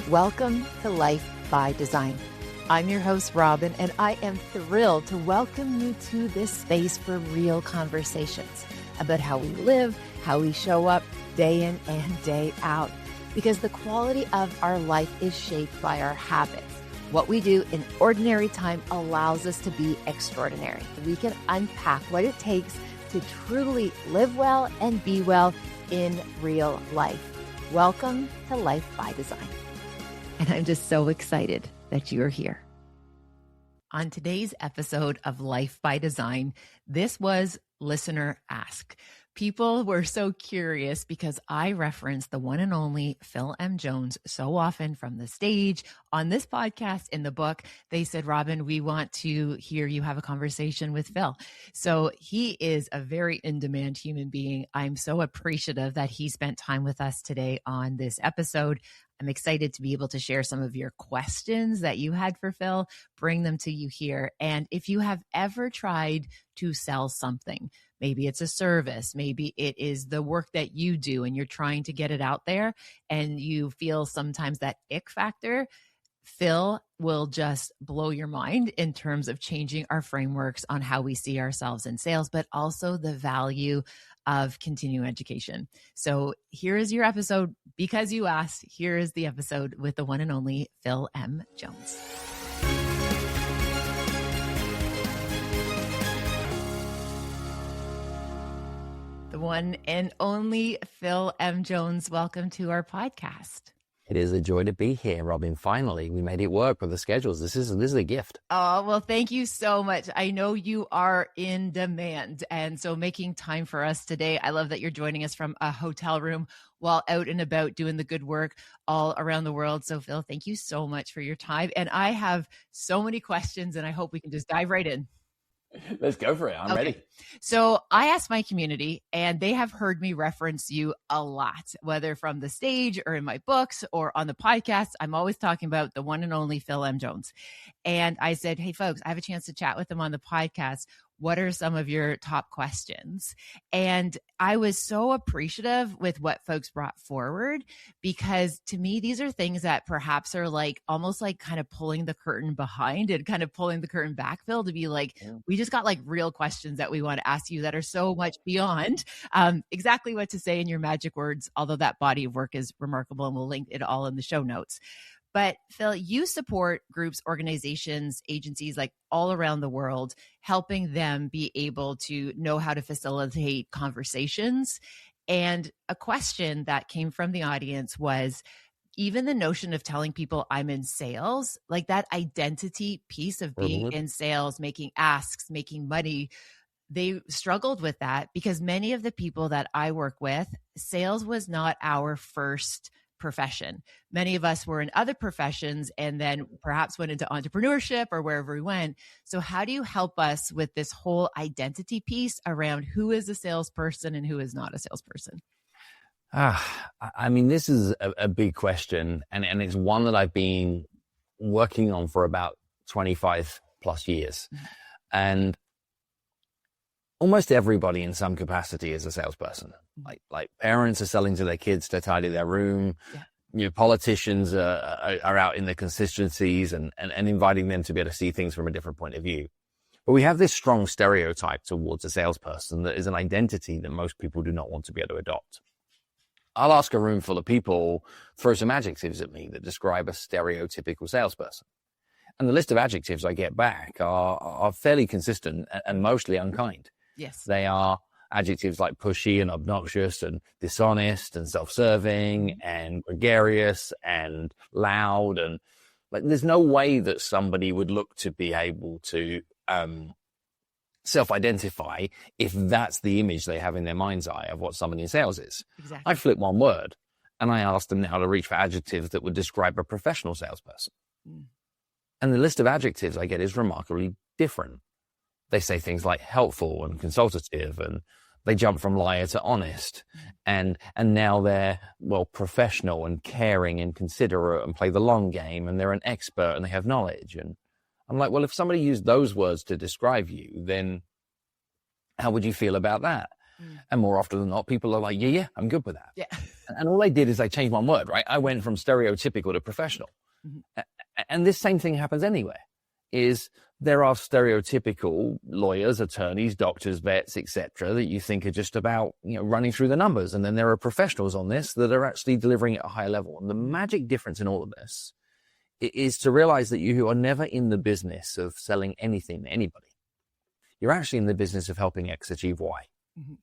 Welcome to Life by Design. I'm your host, Robyne, and I am thrilled to welcome you to this space for real conversations about how we live, how we show up day in and day out, because the quality of our life is shaped by our habits. What we do in ordinary time allows us to be extraordinary. We can unpack what it takes to truly live well and be well in real life. Welcome to Life by Design. And I'm just so excited that you're here. On today's episode of Life by Design, this was listener ask. People were so curious because I reference the one and only Phil M. Jones so often from the stage, on this podcast, in the book. They said, Robyne, we want to hear you have a conversation with Phil. So he is a very in-demand human being. I'm so appreciative that he spent time with us today on this episode. I'm excited to be able to share some of your questions that you had for Phil, bring them to you here. And if you have ever tried to sell something, maybe it's a service, maybe it is the work that you do and you're trying to get it out there and you feel sometimes that ick factor, Phil will just blow your mind in terms of changing our frameworks on how we see ourselves in sales, but also the value of continuing education. So here is your episode. Because you asked, here is the episode with the one and only Phil M. Jones. The one and only Phil M. Jones, welcome to our podcast. It is a joy to be here, Robyne. Finally, we made it work with the schedules. This is a gift. Oh, well, thank you so much. I know you are in demand. And so making time for us today, I love that you're joining us from a hotel room while out and about doing the good work all around the world. So Phil, thank you so much for your time. And I have so many questions and I hope we can just dive right in. Let's go for it. I'm ready. So I asked my community and they have heard me reference you a lot, whether from the stage or in my books or on the podcast. I'm always talking about the one and only Phil M. Jones. And I said, hey, folks, I have a chance to chat with them on the podcast. What are some of your top questions? And I was so appreciative with what folks brought forward, because to me, these are things that perhaps are like almost like kind of pulling the curtain behind and kind of pulling the curtain back, Phil, to be like, we just got like real questions that we want to ask you that are so much beyond exactly what to say in your magic words, although that body of work is remarkable and we'll link it all in the show notes. But Phil, you support groups, organizations, agencies like all around the world, helping them be able to know how to facilitate conversations. And a question that came from the audience was, even the notion of telling people I'm in sales, like that identity piece of being in sales, making asks, making money, they struggled with that because many of the people that I work with, sales was not our first profession. Many of us were in other professions and then perhaps went into entrepreneurship or wherever we went. So how do you help us with this whole identity piece around who is a salesperson and who is not a salesperson? I mean, this is a big question, and it's one that I've been working on for about 25 plus years. And almost everybody in some capacity is a salesperson. Like parents are selling to their kids to tidy their room. Yeah. You know, politicians are out in the constituencies and inviting them to be able to see things from a different point of view. But we have this strong stereotype towards a salesperson that is an identity that most people do not want to be able to adopt. I'll ask a room full of people, throw some adjectives at me that describe a stereotypical salesperson. And the list of adjectives I get back are fairly consistent and mostly unkind. Yes. They are adjectives like pushy and obnoxious and dishonest and self-serving and gregarious and loud. And like, there's no way that somebody would look to be able to self-identify if that's the image they have in their mind's eye of what somebody in sales is. Exactly. I flip one word and I ask them now to reach for adjectives that would describe a professional salesperson. And the list of adjectives I get is remarkably different. They say things like helpful and consultative, and they jump from liar to honest. And now they're, well, professional and caring and considerate and play the long game, and they're an expert and they have knowledge. And I'm like, well, if somebody used those words to describe you, then how would you feel about that? And more often than not, people are like, yeah, I'm good with that. Yeah. And all I did is I changed one word, right? I went from stereotypical to professional. Mm-hmm. And this same thing happens anywhere. Is there are stereotypical lawyers, attorneys, doctors, vets, etc., that you think are just about, running through the numbers. And then there are professionals on this that are actually delivering at a higher level. And the magic difference in all of this is to realize that you are never in the business of selling anything to anybody. You're actually in the business of helping X achieve Y. Mm-hmm.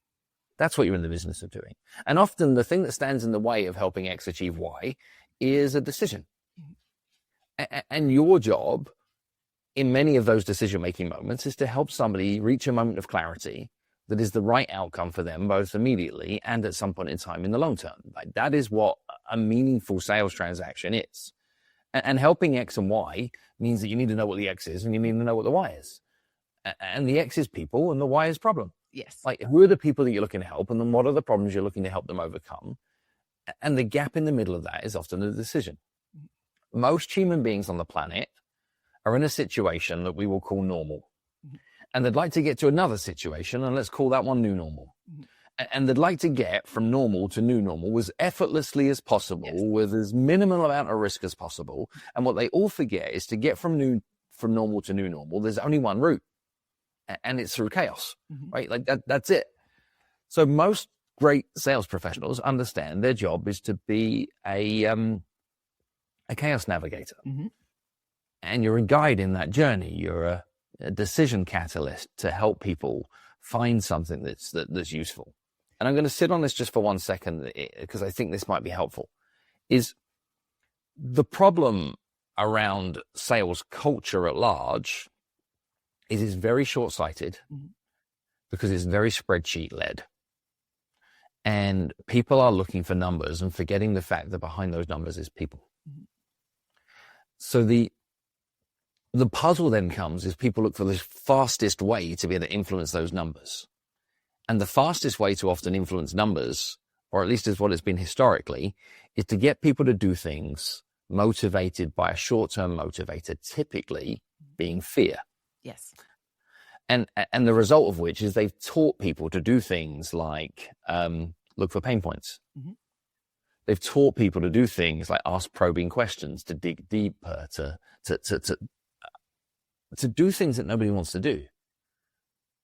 That's what you're in the business of doing. And often the thing that stands in the way of helping X achieve Y is a decision. Mm-hmm. And your job in many of those decision-making moments is to help somebody reach a moment of clarity that is the right outcome for them, both immediately and at some point in time in the long term. Like, that is what a meaningful sales transaction is. And helping X and Y means that you need to know what the X is and you need to know what the Y is. And the X is people and the Y is problem. Yes. Like, who are the people that you're looking to help, and then what are the problems you're looking to help them overcome? And the gap in the middle of that is often a decision. Mm-hmm. Most human beings on the planet are in a situation that we will call normal. Mm-hmm. And they'd like to get to another situation, and let's call that one new normal. Mm-hmm. And they'd like to get from normal to new normal as effortlessly as possible, yes, with as minimal amount of risk as possible. And what they all forget is to get from normal to new normal, there's only one route, and it's through chaos, mm-hmm, right? Like that's it. So most great sales professionals understand their job is to be a chaos navigator. Mm-hmm. And you're a guide in that journey. You're a decision catalyst to help people find something that's useful. And I'm going to sit on this just for 1 second because I think this might be helpful. Is the problem around sales culture at large is it's very short-sighted, mm-hmm, because it's very spreadsheet-led. And people are looking for numbers and forgetting the fact that behind those numbers is people. Mm-hmm. So the puzzle then comes is people look for the fastest way to be able to influence those numbers. And the fastest way to often influence numbers, or at least is what it's been historically, is to get people to do things motivated by a short-term motivator, typically being fear. Yes. And the result of which is they've taught people to do things like look for pain points. Mm-hmm. They've taught people to do things like ask probing questions, to dig deeper, to do things that nobody wants to do.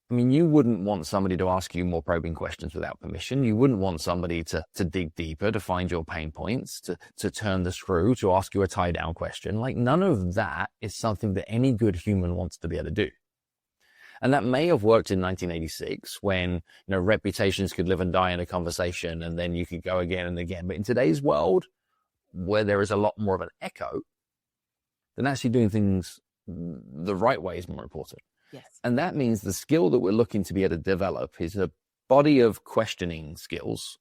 I mean, you wouldn't want somebody to ask you more probing questions without permission. You wouldn't want somebody to dig deeper, to find your pain points, to turn the screw, to ask you a tie-down question. Like, none of that is something that any good human wants to be able to do. And that may have worked in 1986 when, reputations could live and die in a conversation and then you could go again and again. But in today's world, where there is a lot more of an echo, then actually doing things the right way is more important. Yes. And that means the skill that we're looking to be able to develop is a body of questioning skills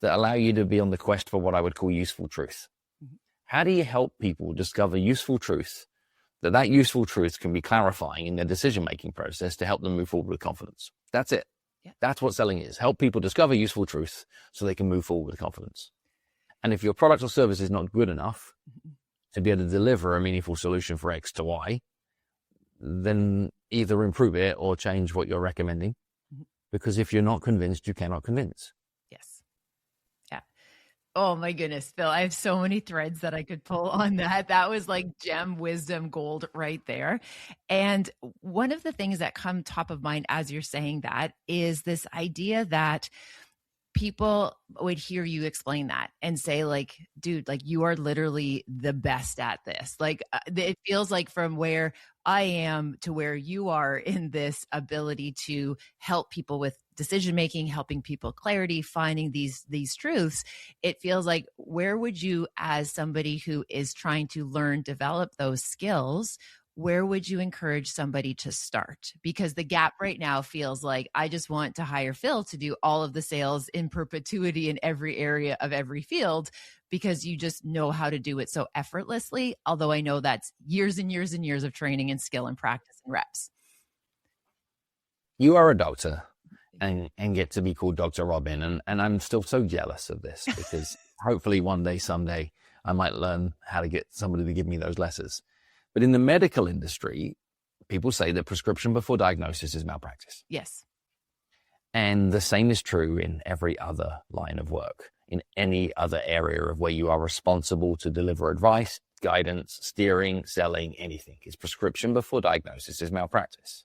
that allow you to be on the quest for what I would call useful truth. Mm-hmm. How do you help people discover useful truth, that useful truth can be clarifying in their decision-making process to help them move forward with confidence? That's it. Yeah. That's what selling is. Help people discover useful truth so they can move forward with confidence. And if your product or service is not good enough, mm-hmm, to be able to deliver a meaningful solution for X to Y, then either improve it or change what you're recommending. Mm-hmm. Because if you're not convinced, you cannot convince. Yes. Yeah. Oh my goodness, Phil, I have so many threads that I could pull on that. That was like gem wisdom gold right there. And one of the things that come top of mind as you're saying that is this idea that people would hear you explain that and say like, dude, like you are literally the best at this. Like it feels like from where I am to where you are in this ability to help people with decision-making, helping people clarity, finding these truths. It feels like, where would you, as somebody who is trying to learn, develop those skills, where would you encourage somebody to start? Because the gap right now feels like I just want to hire Phil to do all of the sales in perpetuity in every area of every field because you just know how to do it so effortlessly. Although I know that's years and years and years of training and skill and practice and reps. You are a doctor and get to be called Dr. Robyne. And I'm still so jealous of this because hopefully one day, someday, I might learn how to get somebody to give me those letters. But in the medical industry, people say that prescription before diagnosis is malpractice. Yes. And the same is true in every other line of work. in any other area of where you are responsible to deliver advice, guidance, steering, selling, anything. It's prescription before diagnosis is malpractice.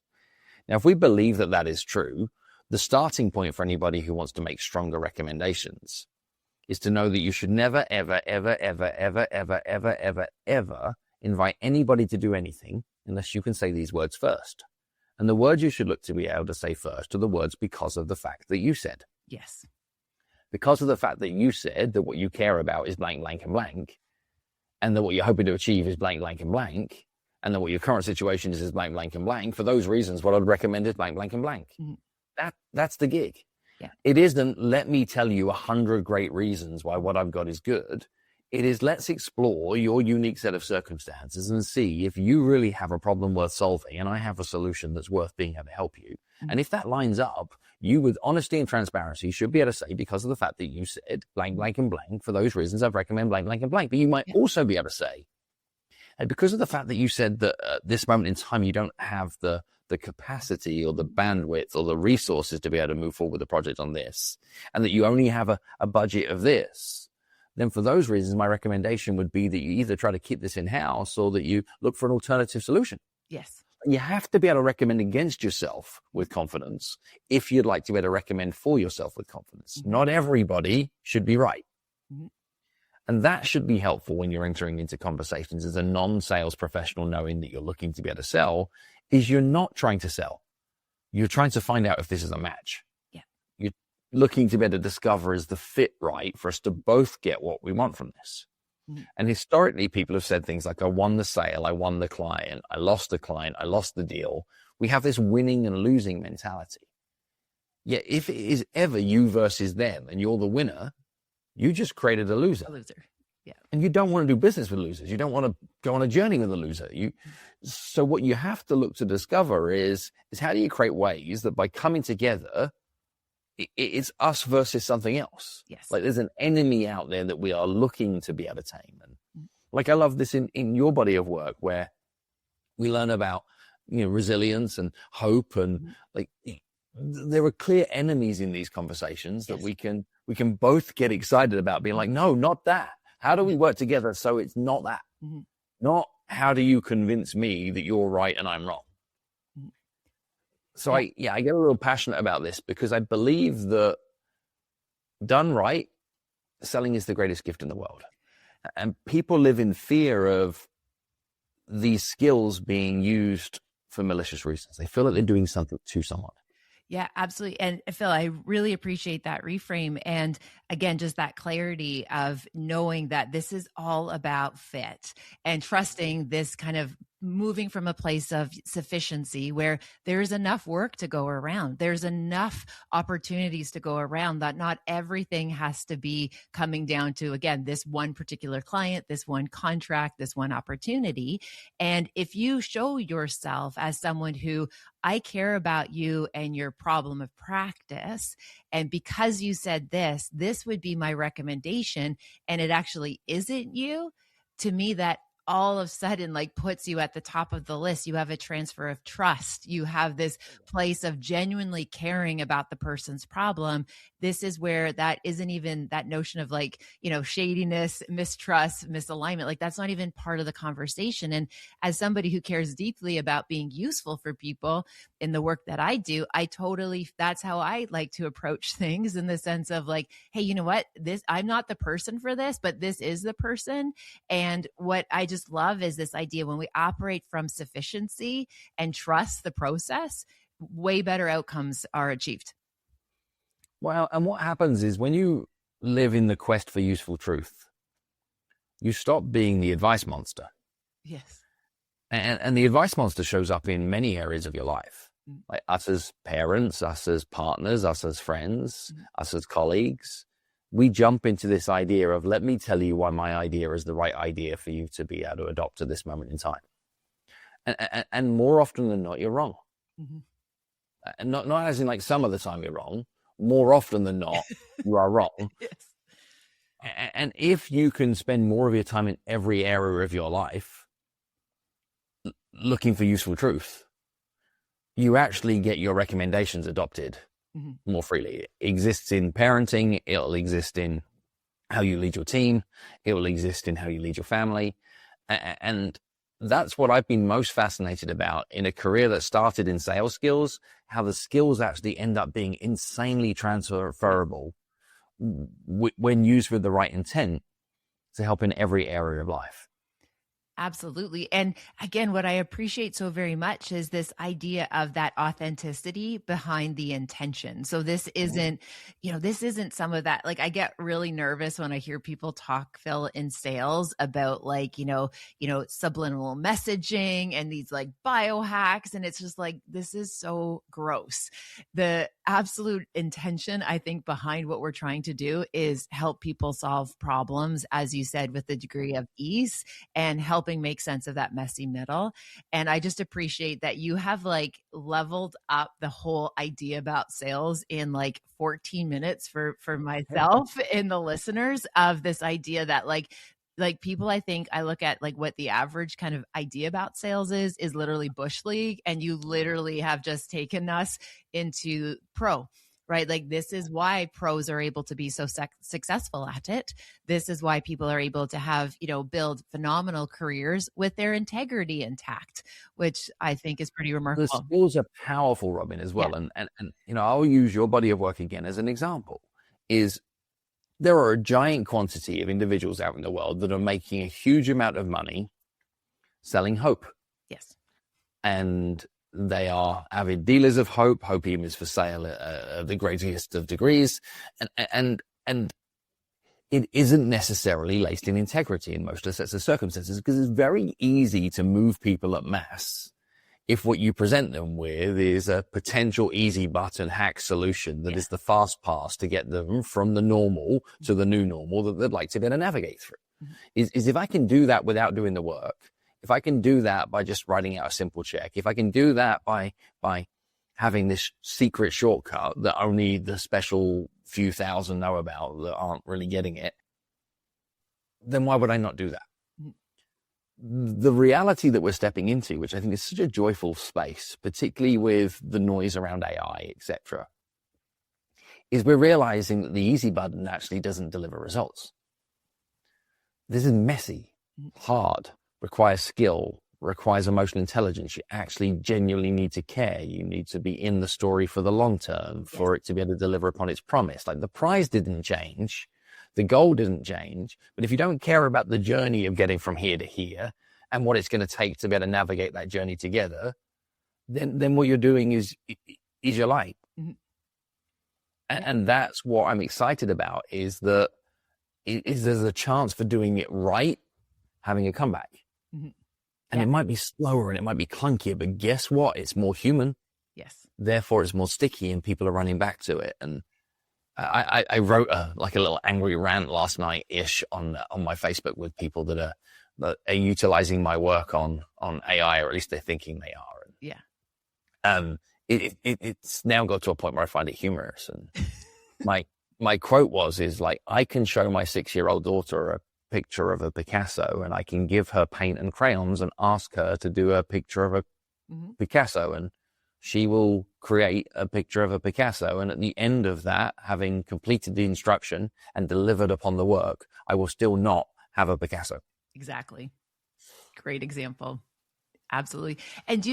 Now, if we believe that that is true, the starting point for anybody who wants to make stronger recommendations is to know that you should never, ever, ever, ever, ever, ever, ever, ever, ever invite anybody to do anything unless you can say these words first. And the words you should look to be able to say first are the words because of the fact that you said. Yes. Because of the fact that you said that what you care about is blank, blank, and blank, and that what you're hoping to achieve is blank, blank, and blank, and that what your current situation is blank, blank, and blank. For those reasons, what I'd recommend is blank, blank, and blank. Mm-hmm. That's the gig. Yeah. It isn't, let me tell you 100 great reasons why what I've got is good. It is, let's explore your unique set of circumstances and see if you really have a problem worth solving and I have a solution that's worth being able to help you. Mm-hmm. And if that lines up, you with honesty and transparency should be able to say, because of the fact that you said blank, blank, and blank, for those reasons, I'd recommend blank, blank, and blank. But you might also be able to say, and because of the fact that you said that at this moment in time, you don't have the capacity or the bandwidth or the resources to be able to move forward with the project on this, and that you only have a budget of this, then for those reasons, my recommendation would be that you either try to keep this in-house or that you look for an alternative solution. Yes. You have to be able to recommend against yourself with confidence if you'd like to be able to recommend for yourself with confidence. Mm-hmm. Not everybody should be right. Mm-hmm. And that should be helpful when you're entering into conversations as a non-sales professional, knowing that you're looking to be able to sell, is you're not trying to sell. You're trying to find out if this is a match. Yeah. You're looking to be able to discover is the fit right for us to both get what we want from this. Mm-hmm. And historically, people have said things like, I won the sale, I won the client, I lost the client, I lost the deal. We have this winning and losing mentality. Yet if it is ever you versus them and you're the winner, you just created a loser. A loser. Yeah. And you don't want to do business with losers. You don't want to go on a journey with a loser. So what you have to look to discover is how do you create ways that by coming together, it's us versus something else. Yes. Like there's an enemy out there that we are looking to be able to tame. And like I love this in your body of work where we learn about, resilience and hope and like there are clear enemies in these conversations that we can both get excited about being like, no, not that. How do we work together so it's not that? Mm-hmm. Not how do you convince me that you're right and I'm wrong? Mm-hmm. So I get a little passionate about this because I believe that done right, selling is the greatest gift in the world. And people live in fear of these skills being used for malicious reasons. They feel like they're doing something to someone. Yeah, absolutely. And Phil, I really appreciate that reframe. And again, just that clarity of knowing that this is all about fit and trusting this kind of moving from a place of sufficiency where there's enough work to go around. There's enough opportunities to go around that not everything has to be coming down to, again, this one particular client, this one contract, this one opportunity. And if you show yourself as someone who I care about you and your problem of practice, and because you said this would be my recommendation, and it actually isn't you, to me, that all of a sudden like puts you at the top of the list. You have a transfer of trust. You have this place of genuinely caring about the person's problem. This is where that isn't even that notion of like, shadiness, mistrust, misalignment. Like that's not even part of the conversation. And as somebody who cares deeply about being useful for people in the work that I do, that's how I like to approach things in the sense of like, hey, you know what? I'm not the person for this, but this is the person. And what I just love is this idea when we operate from sufficiency and trust the process, way better outcomes are achieved. Well, and what happens is when you live in the quest for useful truth, you stop being the advice monster. Yes. And the advice monster shows up in many areas of your life, like us as parents, us as partners, us as friends, us as colleagues. We jump into this idea of, let me tell you why my idea is the right idea for you to be able to adopt at this moment in time. And more often than not, you're wrong. Mm-hmm. And not as in like some of the time you're wrong. More often than not, you are wrong. Yes. And if you can spend more of your time in every area of your life looking for useful truth, you actually get your recommendations adopted more freely. It exists in parenting. It'll exist in how you lead your team. It will exist in how you lead your family. And that's what I've been most fascinated about in a career that started in sales skills, how the skills actually end up being insanely transferable when used with the right intent to help in every area of life. Absolutely. And again, what I appreciate so very much is this idea of that authenticity behind the intention. So this isn't, this isn't some of that. Like I get really nervous when I hear people talk, Phil, in sales about like, subliminal messaging and these like biohacks. And it's just like, this is so gross. The absolute intention, I think, behind what we're trying to do is help people solve problems, as you said, with a degree of ease and helping make sense of that messy middle. And I just appreciate that you have like leveled up the whole idea about sales in like 14 minutes for myself and the listeners of this idea that like people, I think I look at like what the average kind of idea about sales is literally Bush League. And you literally have just taken us into pro. Right? Like this is why pros are able to be so successful at it. This is why people are able to have, build phenomenal careers with their integrity intact, which I think is pretty remarkable. The skills are powerful, Robyne, as well. Yeah. And I'll use your body of work again as an example. Is there are a giant quantity of individuals out in the world that are making a huge amount of money selling hope. Yes. And they are avid dealers of hope. Hopium is for sale at the greatest of degrees. And it isn't necessarily laced in integrity in most sets of circumstances, because it's very easy to move people at mass if what you present them with is a potential easy button hack solution that is the fast pass to get them from the normal to the new normal that they'd like to be able to navigate through. Mm-hmm. Is if I can do that without doing the work, if I can do that by just writing out a simple check, if I can do that by having this secret shortcut that only the special few thousand know about that aren't really getting it, then why would I not do that? The reality that we're stepping into, which I think is such a joyful space, particularly with the noise around AI, etc., is we're realizing that the easy button actually doesn't deliver results. This is messy, hard, requires skill, requires emotional intelligence. You actually genuinely need to care. You need to be in the story for the long term for it to be able to deliver upon its promise. Like the prize didn't change, the goal didn't change, but if you don't care about the journey of getting from here to here and what it's going to take to be able to navigate that journey together, then what you're doing is your life. Mm-hmm. And that's what I'm excited about, is that there's a chance for doing it right, having a comeback. Mm-hmm. And it might be slower and it might be clunkier, but guess what? It's more human. Yes. Therefore, it's more sticky and people are running back to it. And I wrote a little angry rant last night-ish on my Facebook with people that are utilizing my work on AI, or at least they're thinking they are. Yeah. It's now got to a point where I find it humorous. And my quote is like, I can show my 6-year-old daughter a picture of a Picasso and I can give her paint and crayons and ask her to do a picture of a Picasso, and she will create a picture of a Picasso. And at the end of that, having completed the instruction and delivered upon the work, I will still not have a Picasso. Exactly. Great example. Absolutely. And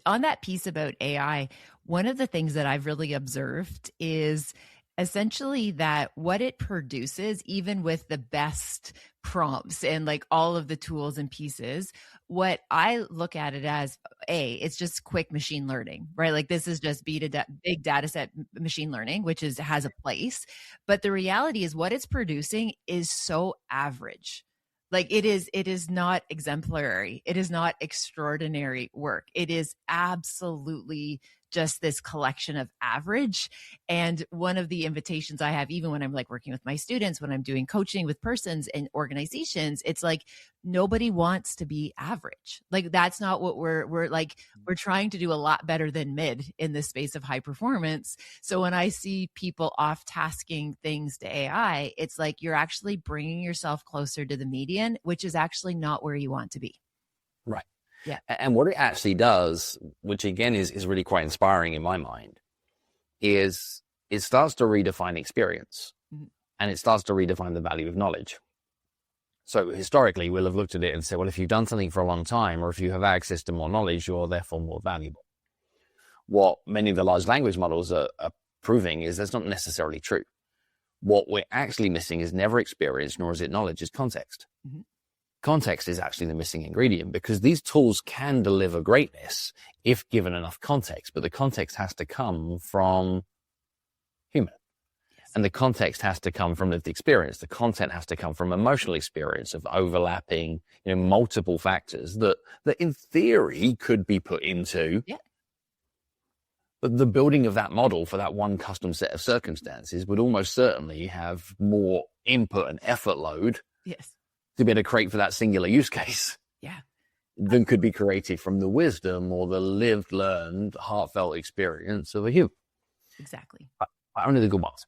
on that piece about AI, one of the things that I've really observed is essentially that what it produces, even with the best prompts and like all of the tools and pieces, what I look at it as, it's just quick machine learning, right? Like this is just big data set machine learning, which has a place. But the reality is what it's producing is so average. Like it is not exemplary. It is not extraordinary work. It is absolutely just this collection of average. And one of the invitations I have, even when I'm like working with my students, when I'm doing coaching with persons and organizations, it's like, nobody wants to be average. Like that's not what we're like. We're trying to do a lot better than mid in this space of high performance. So when I see people off tasking things to AI, it's like, you're actually bringing yourself closer to the median, which is actually not where you want to be. Right. Yeah. And what it actually does, which again is really quite inspiring in my mind, is it starts to redefine experience. Mm-hmm. and it starts to redefine the value of knowledge. So historically, we'll have looked at it and said, well, if you've done something for a long time, or if you have access to more knowledge, you're therefore more valuable. What many of the large language models are proving is that's not necessarily true. What we're actually missing is never experience, nor is it knowledge, is context. Mm-hmm. Context is actually the missing ingredient, because these tools can deliver greatness if given enough context, but the context has to come from human. And the context has to come from lived experience. The content has to come from emotional experience of overlapping, multiple factors that in theory could be put into. Yeah. But the building of that model for that one custom set of circumstances would almost certainly have more input and effort load. Yes. To be able to create for that singular use case. Yeah. Than could be created from the wisdom or the lived, learned, heartfelt experience of a human. Exactly. Only the good ones.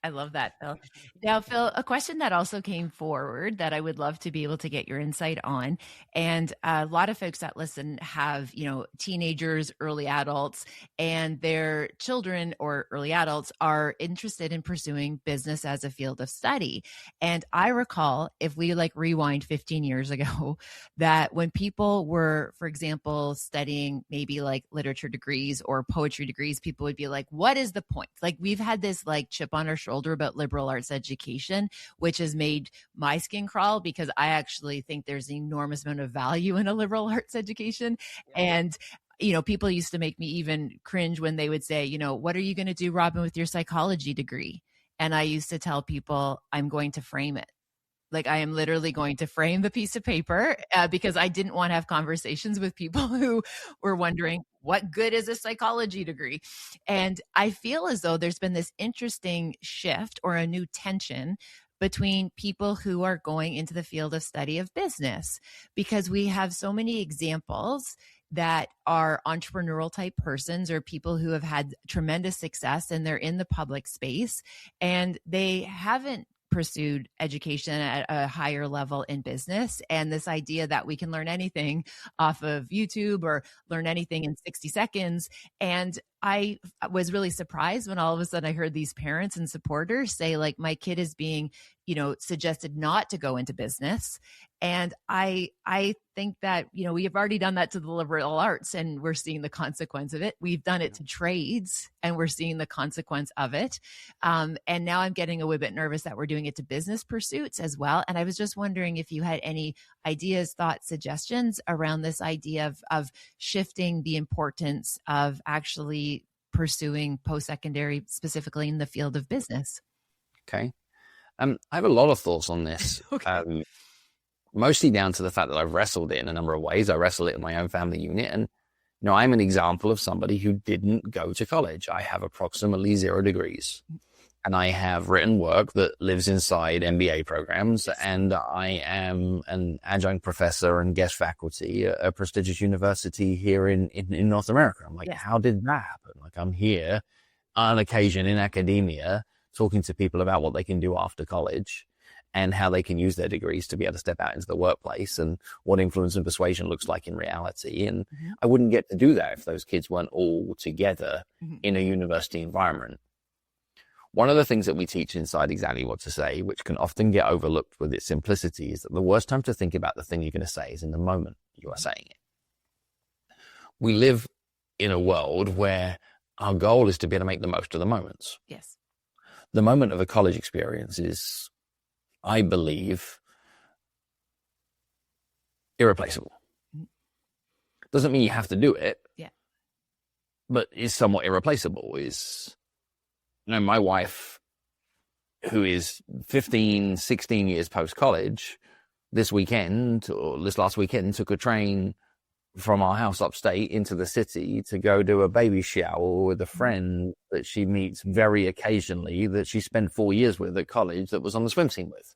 I love that, Phil. Now, Phil, a question that also came forward that I would love to be able to get your insight on. And a lot of folks that listen have, teenagers, early adults, and their children or early adults are interested in pursuing business as a field of study. And I recall, if we rewind 15 years ago, that when people were, for example, studying maybe literature degrees or poetry degrees, people would be like, what is the point? We've had this chip on our shoulder about liberal arts education, which has made my skin crawl, because I actually think there's an enormous amount of value in a liberal arts education. And people used to make me even cringe when they would say, what are you going to do, Robyne, with your psychology degree? And I used to tell people, I'm going to frame it. I am literally going to frame the piece of paper because I didn't want to have conversations with people who were wondering, what good is a psychology degree? And I feel as though there's been this interesting shift or a new tension between people who are going into the field of study of business, because we have so many examples that are entrepreneurial type persons or people who have had tremendous success and they're in the public space and they haven't pursued education at a higher level in business. And this idea that we can learn anything off of YouTube or learn anything in 60 seconds. And I was really surprised when all of a sudden I heard these parents and supporters say, my kid is being, suggested not to go into business. And I think that, we have already done that to the liberal arts and we're seeing the consequence of it. We've done it to trades and we're seeing the consequence of it. And now I'm getting a wee bit nervous that we're doing it to business pursuits as well. And I was just wondering if you had any ideas, thoughts, suggestions around this idea of shifting the importance of actually pursuing post-secondary, specifically in the field of business. Okay. I have a lot of thoughts on this. Okay. Mostly down to the fact that I've wrestled it in a number of ways. I wrestle it in my own family unit. And, I'm an example of somebody who didn't go to college. I have approximately 0 degrees. And I have written work that lives inside MBA programs. And I am an adjunct professor and guest faculty at a prestigious university here in North America. I'm like, how did that happen? I'm here on occasion in academia talking to people about what they can do after college and how they can use their degrees to be able to step out into the workplace and what influence and persuasion looks like in reality. And I wouldn't get to do that if those kids weren't all together in a university environment. One of the things that we teach inside Exactly What to Say, which can often get overlooked with its simplicity, is that the worst time to think about the thing you're going to say is in the moment you are saying it. We live in a world where our goal is to be able to make the most of the moments. Yes. The moment of a college experience is, I believe, irreplaceable. Doesn't mean you have to do it. Yeah. But is somewhat irreplaceable. My wife, who is 15, 16 years post-college, this last weekend, took a train from our house upstate into the city to go do a baby shower with a friend that she meets very occasionally that she spent 4 years with at college that was on the swim team with.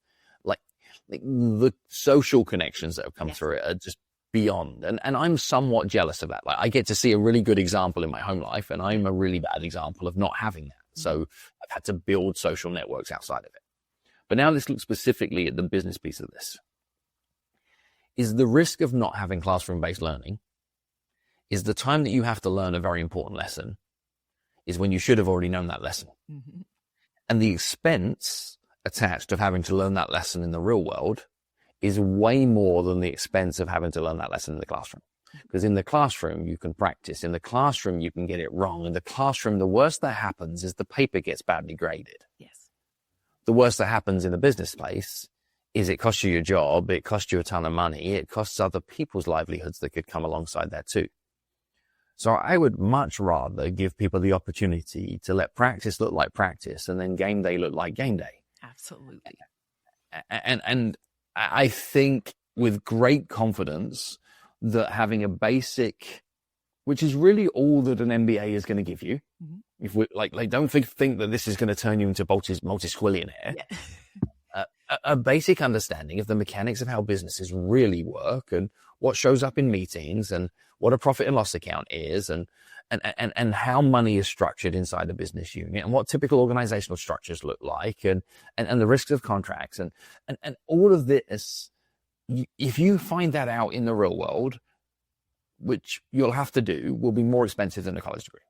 The social connections that have come through it are just beyond. And I'm somewhat jealous of that. I get to see a really good example in my home life and I'm a really bad example of not having that. So I've had to build social networks outside of it. But now let's look specifically at the business piece of this. Is the risk of not having classroom-based learning is the time that you have to learn a very important lesson is when you should have already known that lesson. And the expense attached of having to learn that lesson in the real world is way more than the expense of having to learn that lesson in the classroom. Because in the classroom, you can practice. In the classroom, you can get it wrong. In the classroom, the worst that happens is the paper gets badly graded. Yes. The worst that happens in the business place is it costs you your job, it costs you a ton of money, it costs other people's livelihoods that could come alongside that too. So I would much rather give people the opportunity to let practice look like practice and then game day look like game day. Absolutely. And I think with great confidence that having a basic, which is really all that an MBA is going to give you. Mm-hmm. If we like don't think that this is going to turn you into multi-squillionaire. Yeah. A basic understanding of the mechanics of how businesses really work and what shows up in meetings and what a profit and loss account is and how money is structured inside a business unit and what typical organizational structures look like and the risks of contracts and all of this. If you find that out in the real world, which you'll have to do, will be more expensive than a college degree.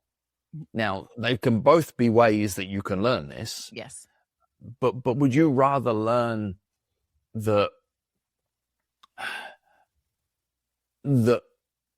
Now, they can both be ways that you can learn this. Yes. But would you rather learn that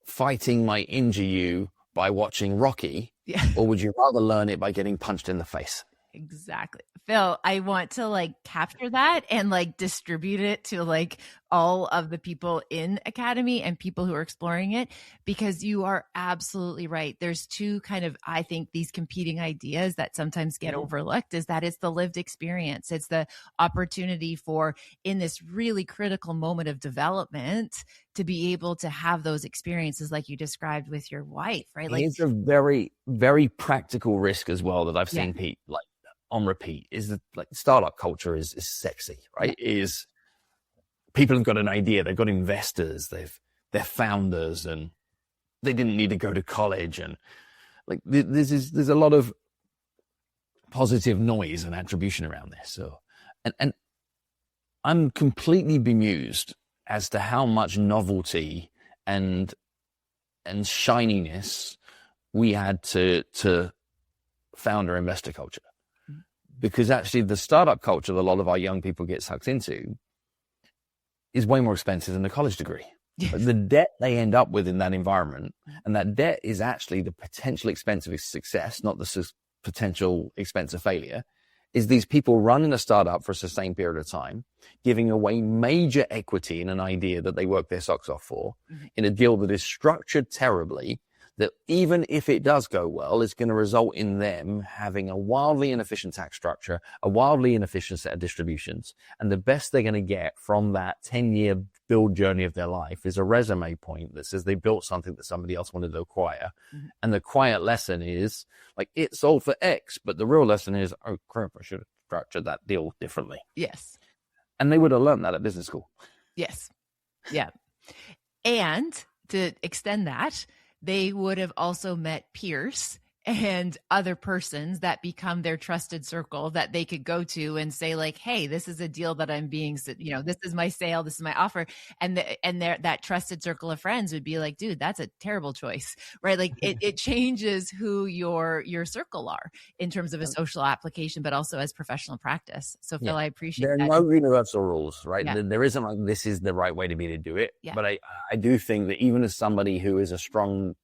fighting might injure you by watching Rocky, or would you rather learn it by getting punched in the face? Exactly. Phil, I want to capture that and distribute it to all of the people in Academy and people who are exploring it, because you are absolutely right. There's two I think these competing ideas that sometimes get overlooked is that it's the lived experience. It's the opportunity for, in this really critical moment of development, to be able to have those experiences like you described with your wife, right? It's a very, very practical risk as well that I've seen Pete on repeat is that startup culture is sexy, right? Yeah. Is people have got an idea, they've got investors, they're founders, and they didn't need to go to college, and there's a lot of positive noise and attribution around this. So, and I'm completely bemused as to how much novelty and shininess we add to founder investor culture. Because actually the startup culture that a lot of our young people get sucked into is way more expensive than a college degree. Yes. The debt they end up with in that environment, and that debt is actually the potential expense of success, not the potential expense of failure, is these people running a startup for a sustained period of time, giving away major equity in an idea that they work their socks off for, in a deal that is structured terribly, that even if it does go well, it's going to result in them having a wildly inefficient tax structure, a wildly inefficient set of distributions. And the best they're going to get from that 10-year build journey of their life is a resume point that says they built something that somebody else wanted to acquire. Mm-hmm. And the quiet lesson is it sold for X, but the real lesson is, oh crap, I should have structured that deal differently. Yes. And they would have learned that at business school. Yes. Yeah. And to extend that, they would have also met peers and other persons that become their trusted circle that they could go to and say hey, this is a deal that I'm being, this is my sale, this is my offer. And that trusted circle of friends would be dude, that's a terrible choice, right? It changes who your circle are in terms of a social application, but also as professional practice. So Phil, I appreciate that. There are no universal rules, right? Yeah. There isn't this is the right way to do it. Yeah. But I do think that even as somebody who is a strong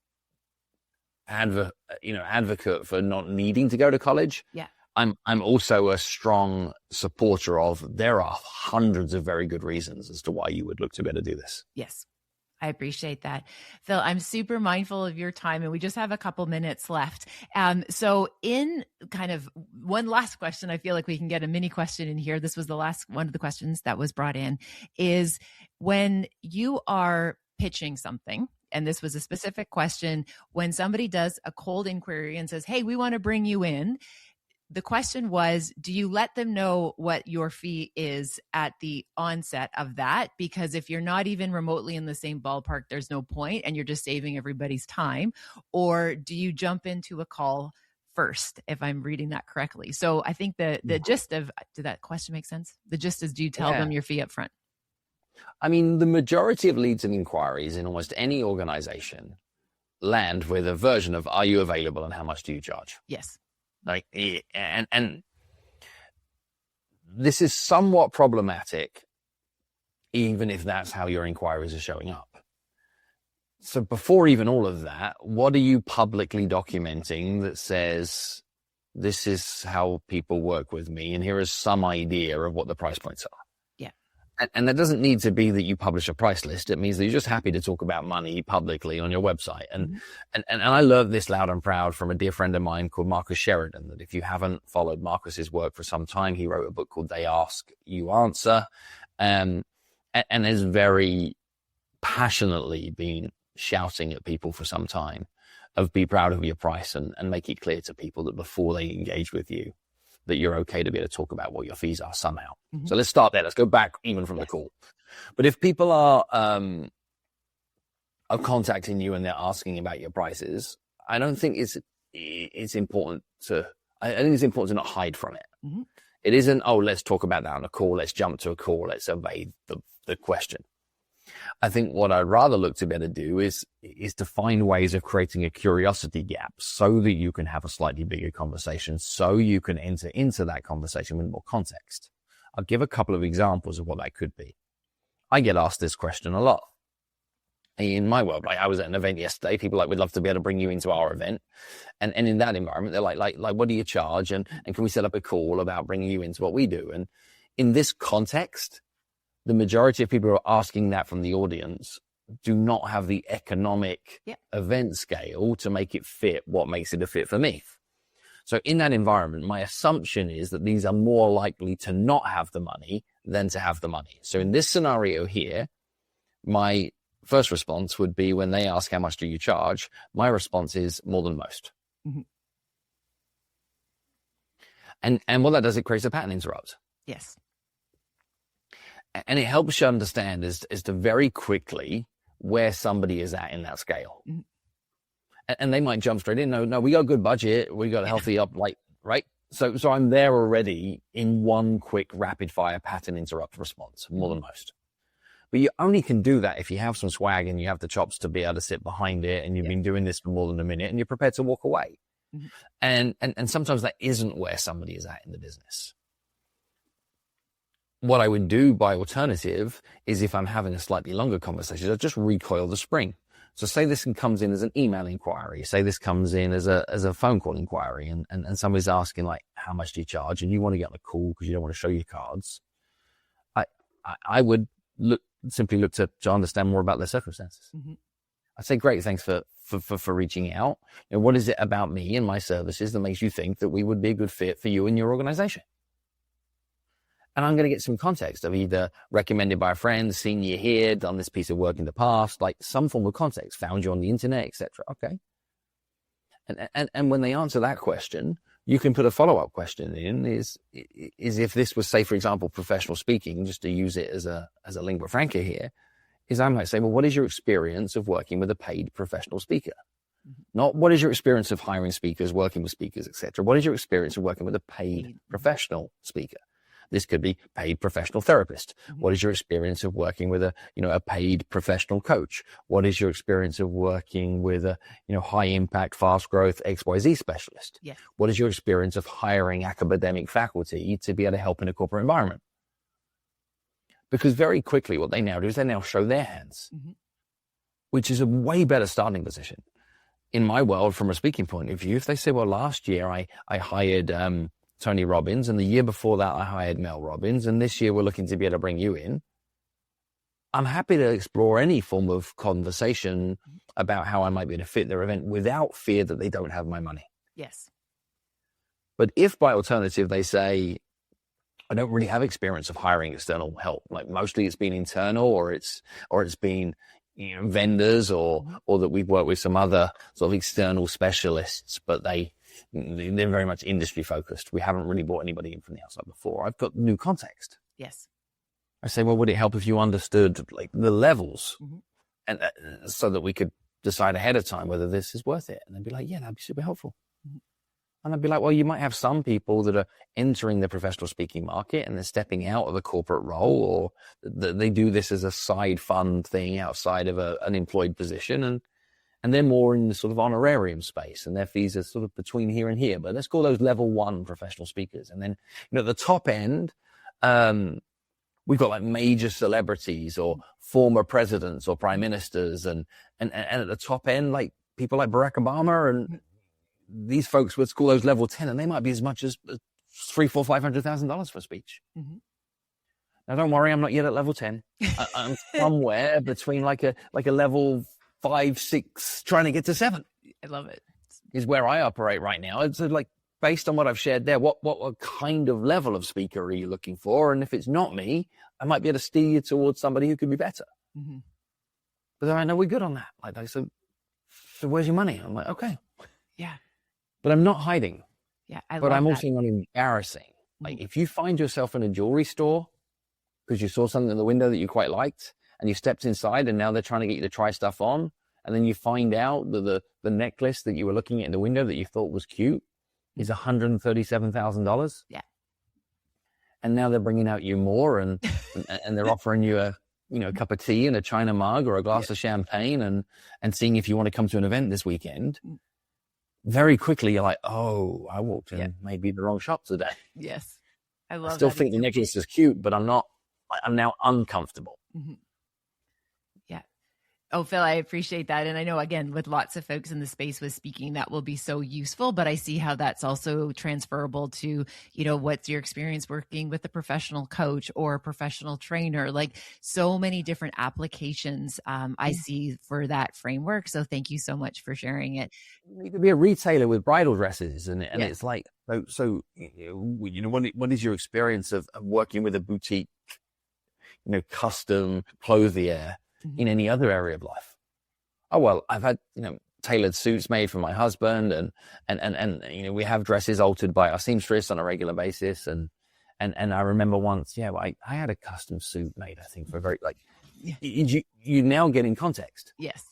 advocate for not needing to go to college. Yeah. I'm also a strong supporter of there are hundreds of very good reasons as to why you would look to better do this. Yes. I appreciate that. Phil, I'm super mindful of your time and we just have a couple minutes left. So in one last question, I feel like we can get a mini question in here. This was the last one of the questions that was brought in, is when you are pitching something, and this was a specific question, when somebody does a cold inquiry and says, hey, we want to bring you in, the question was, do you let them know what your fee is at the onset of that? Because if you're not even remotely in the same ballpark, there's no point and you're just saving everybody's time. Or do you jump into a call first, if I'm reading that correctly? So I think the gist of, did that question make sense? The gist is, do you tell them your fee up front? I mean, the majority of leads and inquiries in almost any organization land with a version of, are you available and how much do you charge? Yes. And this is somewhat problematic, even if that's how your inquiries are showing up. So before even all of that, what are you publicly documenting that says, this is how people work with me, and here is some idea of what the price points are? Yeah. And that doesn't need to be that you publish a price list. It means that you're just happy to talk about money publicly on your website. And I learned this loud and proud from a dear friend of mine called Marcus Sheridan, that if you haven't followed Marcus's work for some time, he wrote a book called They Ask, You Answer, and has very passionately been shouting at people for some time of be proud of your price and make it clear to people that before they engage with you, that you're okay to be able to talk about what your fees are somehow. So let's start there. Let's go back even from the call. But if people are contacting you and they're asking about your prices, I don't think it's important to, I think it's important to not hide from it. It isn't, oh, let's talk about that on a call. Let's jump to a call. Let's evade the question. I think what I'd rather look to better do is to find ways of creating a curiosity gap so that you can have a slightly bigger conversation, so you can enter into that conversation with more context. I'll give a couple of examples of what that could be. I get asked this question a lot. In my world, like I was at an event yesterday, people like, we'd love to be able to bring you into our event. And in that environment, they're like, what do you charge? And can we set up a call about bringing you into what we do? And in this context, the majority of people who are asking that from the audience do not have the economic event scale to make it fit what makes it a fit for me. So in that environment, my assumption is that these are more likely to not have the money than to have the money. So in this scenario here, my first response would be, when they ask how much do you charge, my response is more than most. And what that does, it creates a pattern interrupt. Yes. And it helps you understand as to very quickly where somebody is at in that scale. And they might jump straight in. No, we got a good budget. We got a healthy up, like, right? So I'm there already in one quick rapid fire pattern interrupt response, more than most. But you only can do that if you have some swag and you have the chops to be able to sit behind it, and you've been doing this for more than a minute and you're prepared to walk away. And sometimes that isn't where somebody is at in the business. What I would do by alternative is, if I'm having a slightly longer conversation, I'll just recoil the spring. So say this comes in as an email inquiry, say this comes in as a phone call inquiry, and somebody's asking, like, how much do you charge? And you want to get on the call because you don't want to show your cards. I would simply look to understand more about their circumstances. I'd say, great, thanks for reaching out. You know, what is it about me and my services that makes you think that we would be a good fit for you and your organization? And I'm going to get some context of either recommended by a friend, seen you here, done this piece of work in the past, like some form of context, found you on the internet, etc. Okay. And when they answer that question, you can put a follow-up question in, is if this was, say, for example, professional speaking, just to use it as a lingua franca here, is I might say, well, what is your experience of working with a paid professional speaker? Not what is your experience of hiring speakers, working with speakers, etc. What is your experience of working with a paid professional speaker? This could be paid professional therapist. What is your experience of working with a paid professional coach? What is your experience of working with a, high impact, fast growth XYZ specialist? Yes. What is your experience of hiring academic faculty to be able to help in a corporate environment? Because very quickly what they now do is they now show their hands, which is a way better starting position. In my world, from a speaking point of view, if they say, well, last year I hired, Tony Robbins, and the year before that I hired Mel Robbins, and this year we're looking to be able to bring you in, I'm happy to explore any form of conversation about how I might be able to fit their event without fear that they don't have my money. Yes. But if by alternative they say, I don't really have experience of hiring external help, like mostly it's been internal, or it's been vendors, or that we've worked with some other sort of external specialists, but they're very much industry focused. We haven't really brought anybody in from the outside before. I've got new context. Yes. I say, well, would it help if you understood like the levels, and so that we could decide ahead of time whether this is worth it? And they'd be like, yeah, that'd be super helpful. And I'd be like, well, you might have some people that are entering the professional speaking market and they're stepping out of a corporate role, or they do this as a side fund thing outside of an employed position. And they're more in the sort of honorarium space, and their fees are sort of between here and here. But let's call those level one professional speakers. And then, at the top end, We've got like major celebrities or former presidents or prime ministers, and at the top end, like people like Barack Obama, and these folks would score those level 10, and they might be as much as $300,000-$500,000 for a speech. Mm-hmm. Now, don't worry, I'm not yet at level 10. I'm somewhere between like a level 5, 6, trying to get to 7. I love it. Is where I operate right now. It's like, based on what I've shared there, what kind of level of speaker are you looking for? And if it's not me, I might be able to steer you towards somebody who could be better. Mm-hmm. But then I know we're good on that. Like, so where's your money? I'm like, okay. Yeah. But I'm not hiding. Yeah. But I'm also not embarrassing. Like, if you find yourself in a jewelry store because you saw something in the window that you quite liked and you stepped inside and now they're trying to get you to try stuff on, and then you find out that the necklace that you were looking at in the window that you thought was cute is $137,000. Yeah. And now they're bringing out you more, and they're offering you a cup of tea and a China mug or a glass of champagne, and seeing if you want to come to an event this weekend. Very quickly, you're like, oh, I walked in maybe the wrong shop today. Yes. I still think the necklace is cute, but I'm now uncomfortable. Mm-hmm. Oh, Phil, I appreciate that. And I know, again, with lots of folks in the space with speaking, that will be so useful, but I see how that's also transferable to, what's your experience working with a professional coach or a professional trainer, like so many different applications I see for that framework. So thank you so much for sharing it. You could be a retailer with bridal dresses, and it's like, so what is your experience of working with a boutique, custom clothier in any other area of life? Oh, well, I've had, tailored suits made for my husband, and we have dresses altered by our seamstress on a regular basis. And I remember once, I had a custom suit made, I think, for a very, you now get in context. Yes.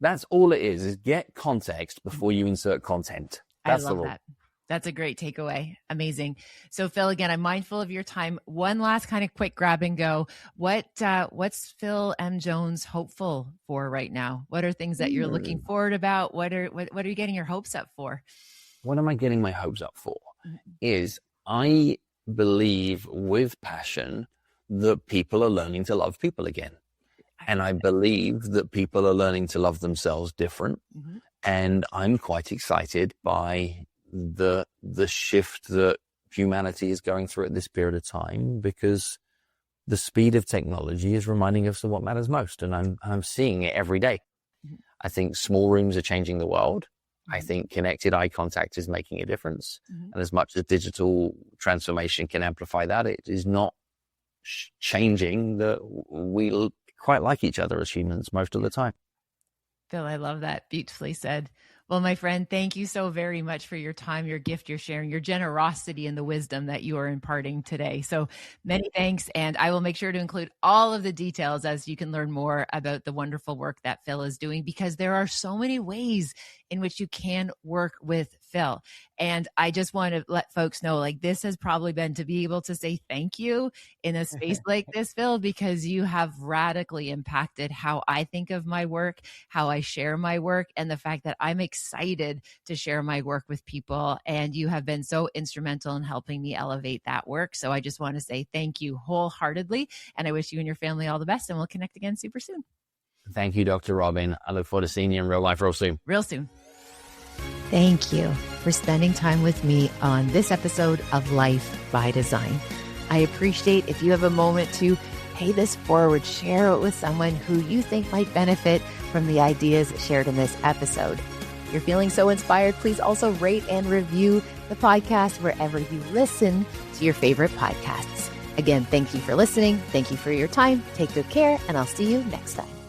That's all it is get context before you insert content. That's I love that. That's a great takeaway. Amazing. So Phil, again, I'm mindful of your time. One last kind of quick grab and go. What's Phil M. Jones hopeful for right now? What are things that you're looking forward about? What are you getting your hopes up for? What am I getting my hopes up for? Is I believe with passion that people are learning to love people again. And I believe that people are learning to love themselves different. Mm-hmm. And I'm quite excited by the shift that humanity is going through at this period of time, because the speed of technology is reminding us of what matters most. And I'm seeing it every day. Mm-hmm. I think small rooms are changing the world. Mm-hmm. I think connected eye contact is making a difference. Mm-hmm. And as much as digital transformation can amplify that, it is not changing that we quite like each other as humans most of the time. Phil, I love that. Beautifully said. Well, my friend, thank you so very much for your time, your gift, your sharing, your generosity, and the wisdom that you are imparting today. So many thanks. And I will make sure to include all of the details as you can learn more about the wonderful work that Phil is doing, because there are so many ways in which you can work with Phil. And I just want to let folks know, like, this has probably been to be able to say thank you in a space like this, Phil, because you have radically impacted how I think of my work, how I share my work, and the fact that I'm excited to share my work with people. And you have been so instrumental in helping me elevate that work. So I just want to say thank you wholeheartedly. And I wish you and your family all the best. And we'll connect again super soon. Thank you, Dr. Robyne. I look forward to seeing you in real life real soon. Real soon. Thank you for spending time with me on this episode of Life by Design. I appreciate if you have a moment to pay this forward, share it with someone who you think might benefit from the ideas shared in this episode. If you're feeling so inspired, please also rate and review the podcast wherever you listen to your favorite podcasts. Again, thank you for listening. Thank you for your time. Take good care, and I'll see you next time.